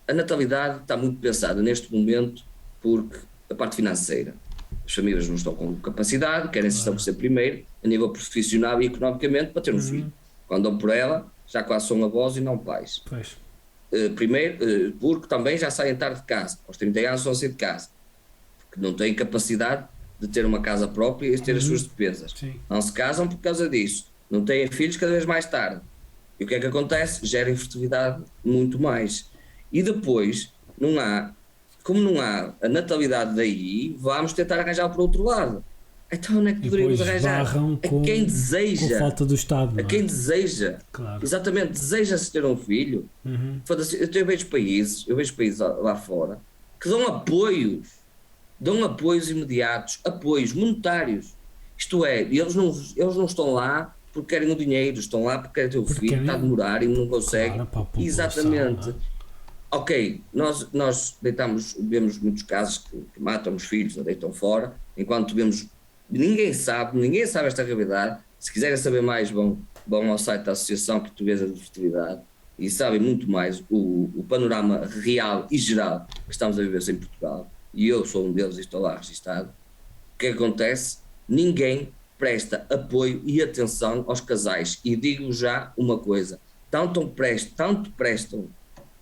a natalidade está muito pensada neste momento porque a parte financeira, as famílias não estão com capacidade, querem se estabelecer primeiro, a nível profissional e economicamente, para ter um filho. Quando dão por ela, já quase são avós e não pais. Pois. Primeiro, porque também já saem tarde de casa, aos 30 anos vão sair de casa, porque não têm capacidade de ter uma casa própria e de ter as suas despesas. Sim. Não se casam por causa disso, não têm filhos cada vez mais tarde. E o que é que acontece? Gera infertilidade muito mais. E depois, como não há a natalidade daí, vamos tentar arranjar por outro lado. Então onde é que poderíamos arranjar? A quem deseja. Com falta do Estado. A quem deseja. Claro. Exatamente, deseja-se ter um filho. Eu vejo países lá fora que dão apoios imediatos, apoios monetários. Isto é, eles não estão lá porque querem o dinheiro, estão lá porque querem ter o filho, está a demorar e não conseguem. Claro, exatamente. Não é? Ok, nós vemos muitos casos que matam os filhos ou deitam fora, enquanto vemos, ninguém sabe esta realidade. Se quiserem saber mais, vão ao site da Associação Portuguesa de Fertilidade e sabem muito mais o panorama real e geral que estamos a viver em Portugal. E eu sou um deles e estou lá registado. O que acontece? Ninguém presta apoio e atenção aos casais. E digo já uma coisa, tanto prestam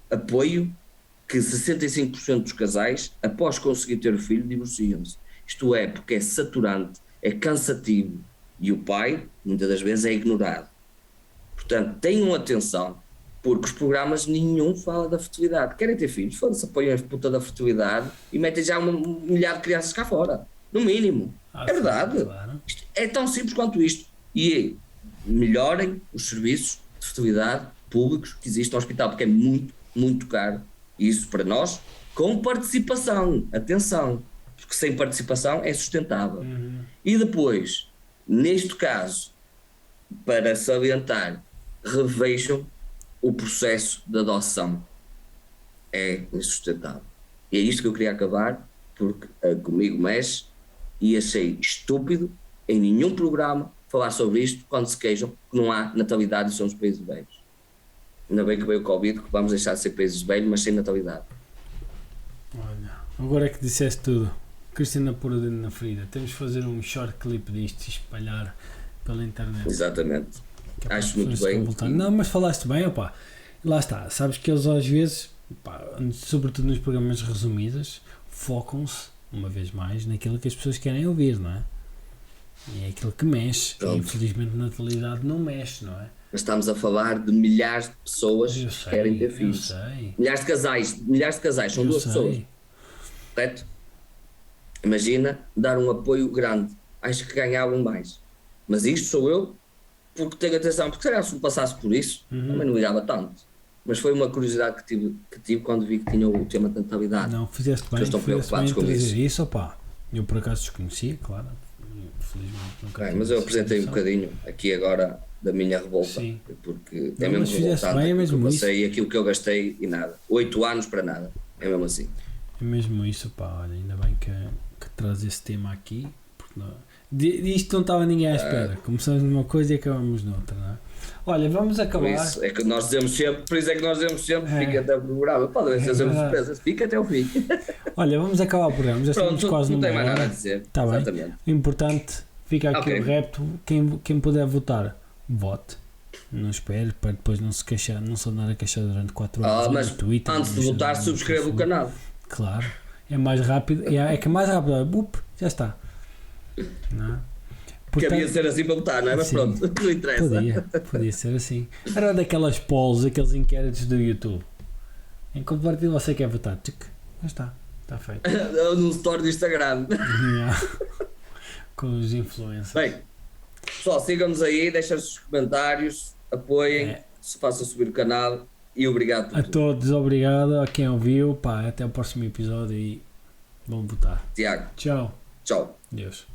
apoio que 65% dos casais, após conseguir ter o filho, divorciam-se. Isto é, porque é saturante, é cansativo e o pai, muitas das vezes, é ignorado. Portanto, tenham atenção, porque os programas nenhum fala da fertilidade. Querem ter filhos? Foda-se, apoiam a puta da fertilidade e metem já um milhar de crianças cá fora. No mínimo. É verdade. Claro. Isto é tão simples quanto isto. E melhorem os serviços de fertilidade públicos que existem no hospital, porque é muito, muito caro. E isso para nós, com participação, atenção, porque sem participação é sustentável. E depois, neste caso, para salientar, revejam o processo de adoção. É insustentável. E é isto que eu queria acabar, porque comigo mexe, e achei estúpido em nenhum programa falar sobre isto quando se queixam que não há natalidade e são os países velhos. Ainda bem que veio o Covid, que vamos deixar de ser países velhos, mas sem natalidade. Olha, agora é que disseste tudo. Cristina pôr o dedo na ferida. Temos de fazer um short clip disto e espalhar pela internet. Exatamente. É Acho muito bem. Não, mas falaste bem, opá. Lá está. Sabes que eles às vezes, opá, sobretudo nos programas resumidos, focam-se, uma vez mais, naquilo que as pessoas querem ouvir, não é? E é aquilo que mexe. E, infelizmente, na natalidade não mexe, não é? Mas estamos a falar de milhares de pessoas que querem ter filhos. Milhares de casais, são duas pessoas. Correto? Imagina dar um apoio grande. Acho que ganhavam mais. Mas isto sou eu, porque tenho atenção, porque se me passasse por isso, também não ligava tanto. Mas foi uma curiosidade que tive quando vi que tinha o tema de natalidade. Não, fizeste bem, estão preocupados com isso. Opá. Eu por acaso desconhecia, claro. Felizmente nunca. Mas eu apresentei um bocadinho aqui agora da minha revolta. Sim. Porque é mesmo revoltante aquilo que eu passei, aquilo que eu gastei e nada. 8 anos para nada. É mesmo assim. É mesmo isso, pá. Olha, ainda bem que traz esse tema aqui. Porque não, disto não estava ninguém à espera. Começamos numa coisa e acabamos noutra, não é? Olha, vamos acabar. Por isso é que nós dizemos sempre, fica até o programa. Pode ser sempre surpresas, fica até o fim. Olha, vamos acabar o programa. Já estamos quase numa hora. Não tem mais nada a dizer. Está bem. Exatamente. O importante, fica aqui o repto. Quem puder votar, vote. Não espere para depois não se andar a queixar durante 4 horas mas no Twitter. Antes de votar, subscreva o canal. Claro. É mais rápido. É que é mais rápido. Já está. Não é? Portanto, havia de ser assim para votar, não é? Mas sim, pronto, não interessa. Podia ser assim. Era daquelas polls, aqueles inquéritos do YouTube. Em que partido você quer votar? Já está feito. No story do Instagram. Com os influencers. Bem, pessoal, sigam-nos aí, deixem os comentários, apoiem, se façam subir o canal e obrigado por tudo. Todos, obrigado a quem ouviu. Pá, até o próximo episódio e vamos votar. Tiago. Tchau. Tchau. Deus.